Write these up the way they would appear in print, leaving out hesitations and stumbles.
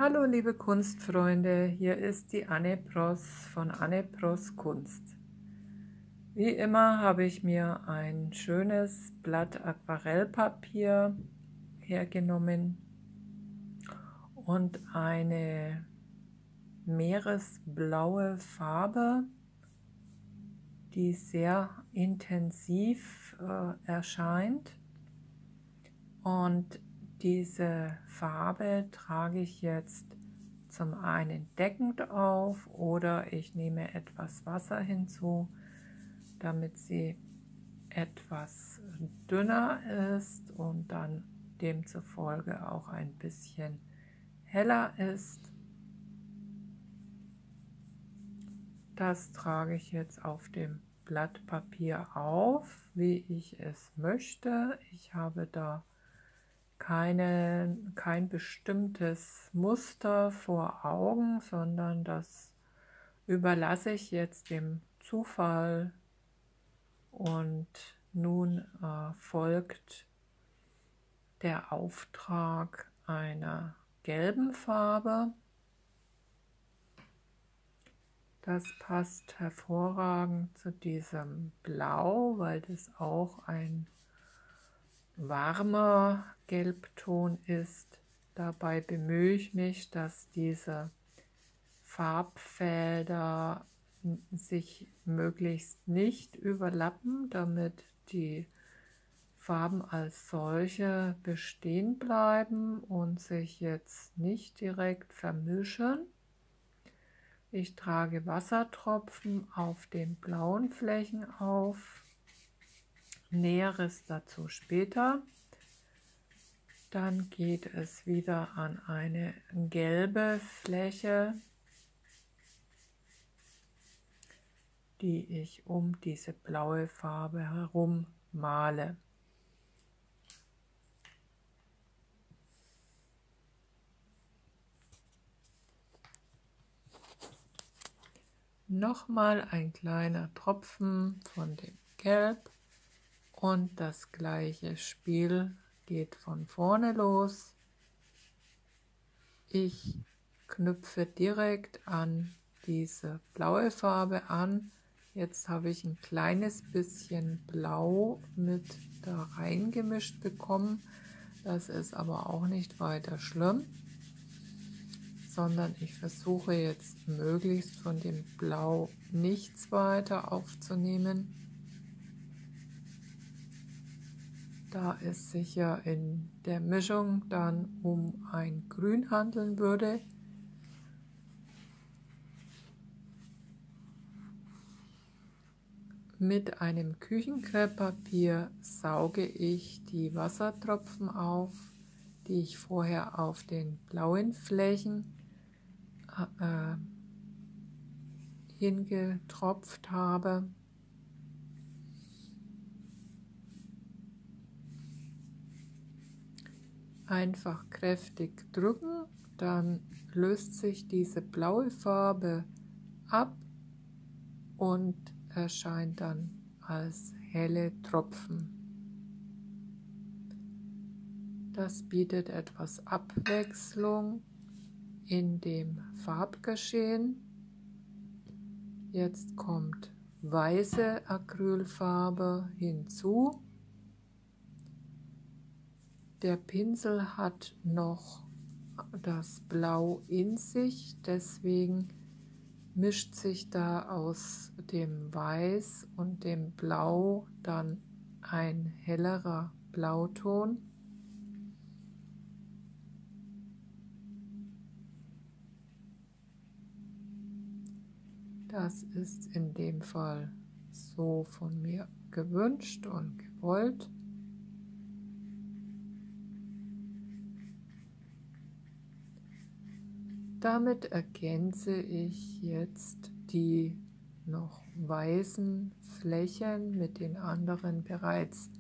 Hallo liebe Kunstfreunde, hier ist die Anne Pross von Anne Pross Kunst. Wie immer habe ich mir ein schönes Blatt Aquarellpapier hergenommen und eine meeresblaue Farbe, die sehr intensiv erscheint, und diese Farbe trage ich jetzt zum einen deckend auf oder ich nehme etwas Wasser hinzu, damit sie etwas dünner ist und dann demzufolge auch ein bisschen heller ist. Das trage ich jetzt auf dem Blatt Papier auf, wie ich es möchte. Ich habe da kein bestimmtes Muster vor Augen, sondern das überlasse ich jetzt dem Zufall. Und nun folgt der Auftrag einer gelben Farbe. Das passt hervorragend zu diesem Blau, weil das auch ein warmer Gelbton ist. Dabei bemühe ich mich, dass diese Farbfelder sich möglichst nicht überlappen, damit die Farben als solche bestehen bleiben und sich jetzt nicht direkt vermischen. Ich trage Wassertropfen auf den blauen Flächen auf. Näheres dazu später. Dann geht es wieder an eine gelbe Fläche, die ich um diese blaue Farbe herum male. Nochmal ein kleiner Tropfen von dem Gelb und das gleiche Spiel geht von vorne los. Ich knüpfe direkt an diese blaue Farbe an. Jetzt habe ich ein kleines bisschen Blau mit da reingemischt bekommen. Das ist aber auch nicht weiter schlimm, sondern ich versuche jetzt möglichst von dem Blau nichts weiter aufzunehmen, da es sich ja in der Mischung dann um ein Grün handeln würde. Mit einem Küchenkrepppapier sauge ich die Wassertropfen auf, die ich vorher auf den blauen Flächen hingetropft habe. Einfach kräftig drücken, dann löst sich diese blaue Farbe ab und erscheint dann als helle Tropfen. Das bietet etwas Abwechslung in dem Farbgeschehen. Jetzt kommt weiße Acrylfarbe hinzu. Der Pinsel hat noch das Blau in sich, deswegen mischt sich da aus dem Weiß und dem Blau dann ein hellerer Blauton. Das ist in dem Fall so von mir gewünscht und gewollt. Damit ergänze ich jetzt die noch weißen Flächen mit den anderen bereits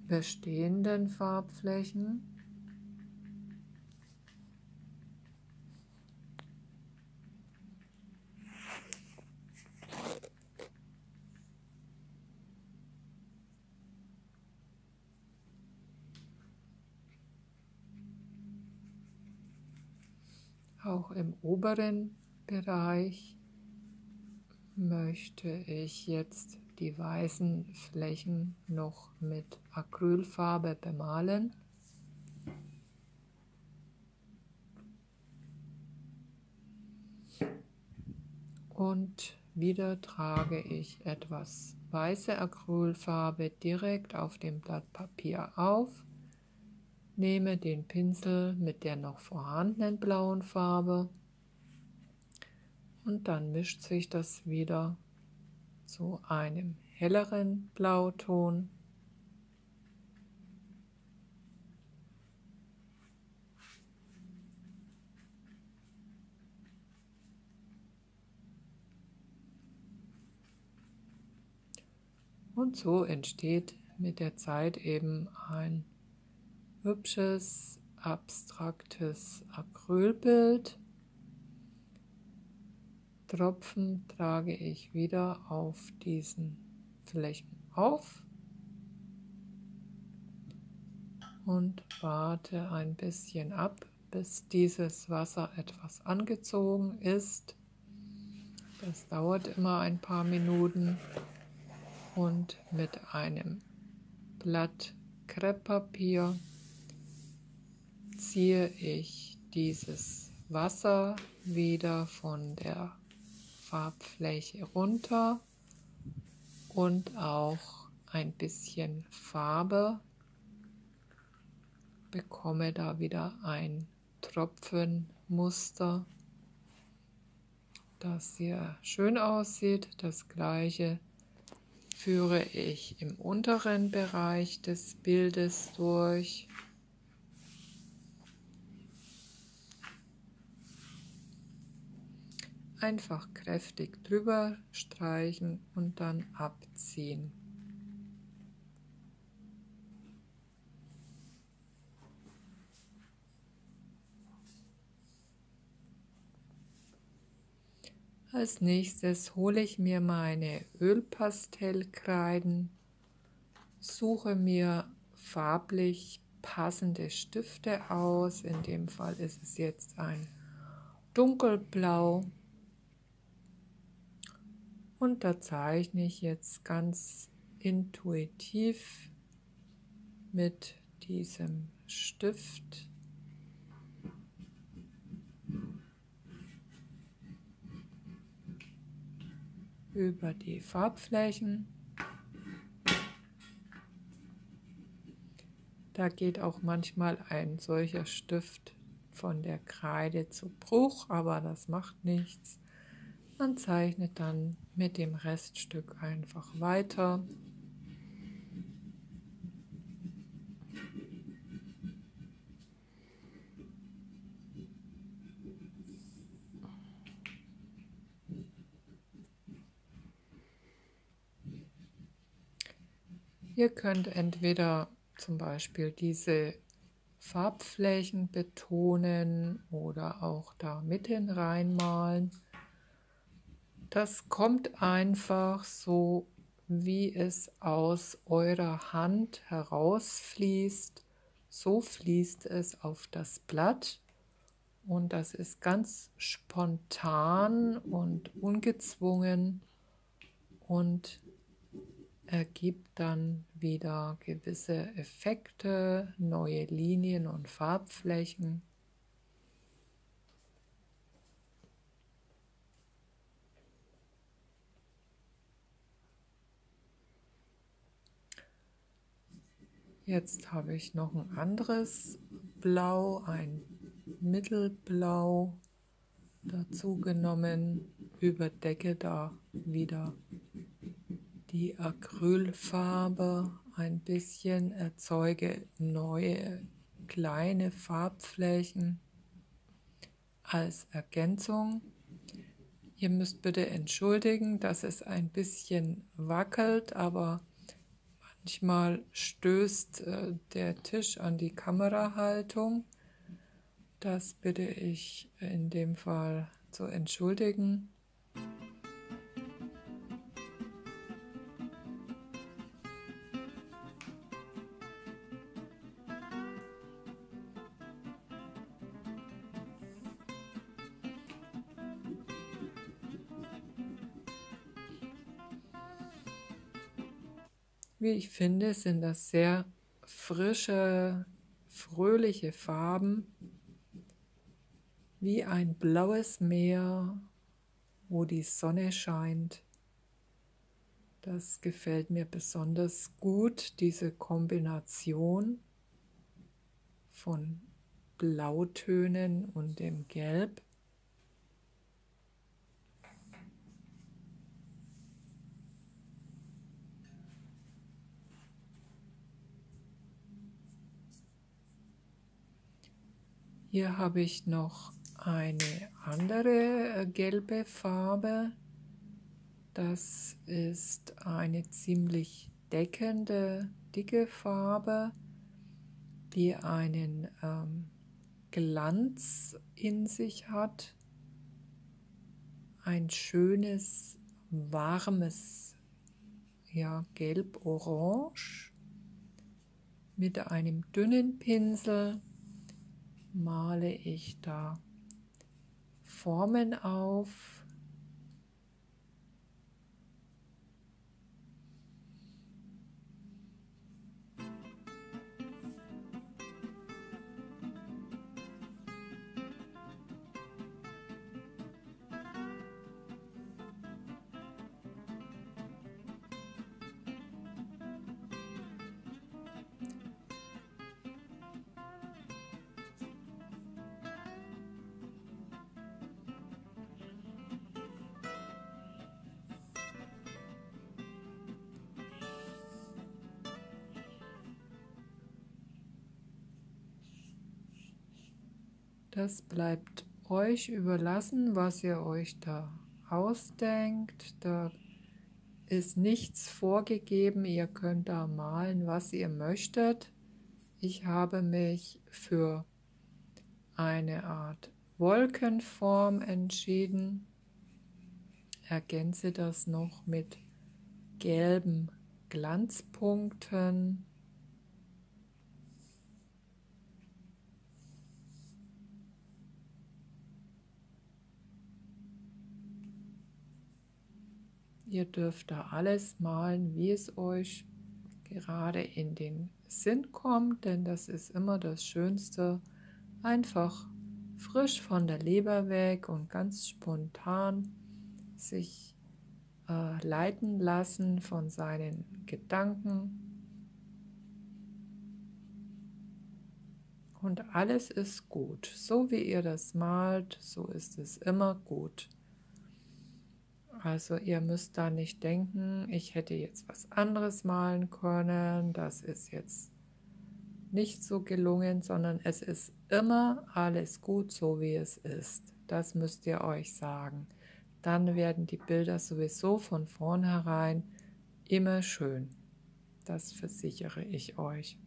bestehenden Farbflächen. Auch im oberen Bereich möchte ich jetzt die weißen Flächen noch mit Acrylfarbe bemalen. Und wieder trage ich etwas weiße Acrylfarbe direkt auf dem Blatt Papier auf, nehme den Pinsel mit der noch vorhandenen blauen Farbe und dann mischt sich das wieder zu einem helleren Blauton. Und so entsteht mit der Zeit eben ein hübsches, abstraktes Acrylbild. Tropfen trage ich wieder auf diesen Flächen auf und warte ein bisschen ab, bis dieses Wasser etwas angezogen ist. Das dauert immer ein paar Minuten. Und mit einem Blatt Krepppapier ziehe ich dieses Wasser wieder von der Farbfläche runter und auch ein bisschen Farbe, bekomme da wieder ein Tropfenmuster, das sehr schön aussieht. Das gleiche führe ich im unteren Bereich des Bildes durch. Einfach kräftig drüber streichen und dann abziehen. Als nächstes hole ich mir meine Ölpastellkreiden, suche mir farblich passende Stifte aus. In dem Fall ist es jetzt ein dunkelblau. Und da zeichne ich jetzt ganz intuitiv mit diesem Stift über die Farbflächen. Da geht auch manchmal ein solcher Stift von der Kreide zu Bruch, aber das macht nichts. Man zeichnet dann mit dem Reststück einfach weiter. Ihr könnt entweder zum Beispiel diese Farbflächen betonen oder auch da mitten reinmalen. Das kommt einfach so, wie es aus eurer Hand herausfließt. So fließt es auf das Blatt und das ist ganz spontan und ungezwungen und ergibt dann wieder gewisse Effekte, neue Linien und Farbflächen. Jetzt habe ich noch ein anderes Blau, ein Mittelblau dazu genommen, überdecke da wieder die Acrylfarbe ein bisschen, erzeuge neue kleine Farbflächen als Ergänzung. Ihr müsst bitte entschuldigen, dass es ein bisschen wackelt, aber manchmal stößt der Tisch an die Kamerahaltung. Das bitte ich in dem Fall zu entschuldigen. Wie ich finde, sind das sehr frische, fröhliche Farben, wie ein blaues Meer, wo die Sonne scheint. Das gefällt mir besonders gut, diese Kombination von Blautönen und dem Gelb. Hier habe ich noch eine andere gelbe Farbe. Das ist eine ziemlich deckende, dicke Farbe, die einen Glanz in sich hat. Ein schönes, warmes, ja, Gelb-Orange. Mit einem dünnen Pinsel male ich da Formen auf. Das bleibt euch überlassen, was ihr euch da ausdenkt. Da ist nichts vorgegeben. Ihr könnt da malen, was ihr möchtet. Ich habe mich für eine Art Wolkenform entschieden. Ergänze das noch mit gelben Glanzpunkten. Ihr dürft da alles malen, wie es euch gerade in den Sinn kommt, denn das ist immer das Schönste. Einfach frisch von der Leber weg und ganz spontan sich leiten lassen von seinen Gedanken. Und alles ist gut. So wie ihr das malt, so ist es immer gut. Also ihr müsst da nicht denken, ich hätte jetzt was anderes malen können, das ist jetzt nicht so gelungen, sondern es ist immer alles gut, so wie es ist. Das müsst ihr euch sagen. Dann werden die Bilder sowieso von vornherein immer schön. Das versichere ich euch.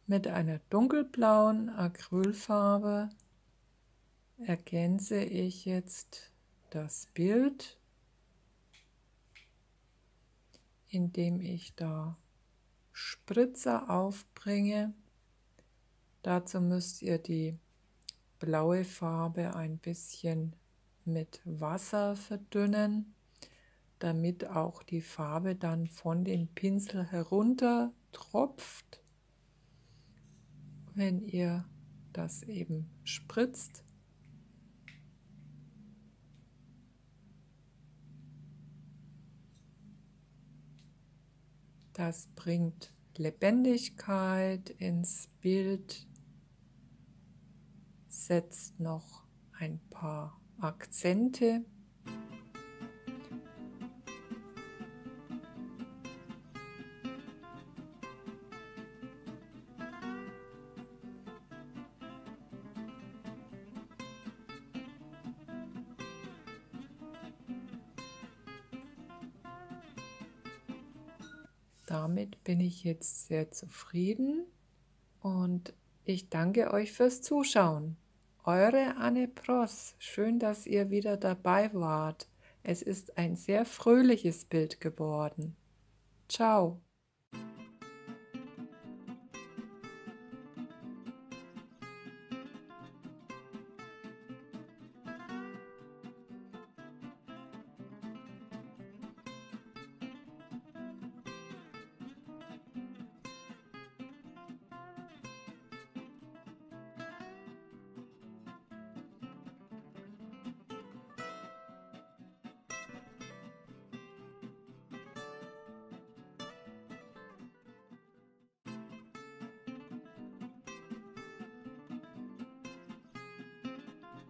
Mit einer dunkelblauen Acrylfarbe ergänze ich jetzt das Bild, indem ich da Spritzer aufbringe. Dazu müsst ihr die blaue Farbe ein bisschen mit Wasser verdünnen, damit auch die Farbe dann von dem Pinsel herunter tropft. Wenn ihr das eben spritzt. Das bringt Lebendigkeit ins Bild, setzt noch ein paar Akzente. Damit bin ich jetzt sehr zufrieden und ich danke euch fürs Zuschauen. Eure Anne Pross, schön, dass ihr wieder dabei wart. Es ist ein sehr fröhliches Bild geworden. Ciao.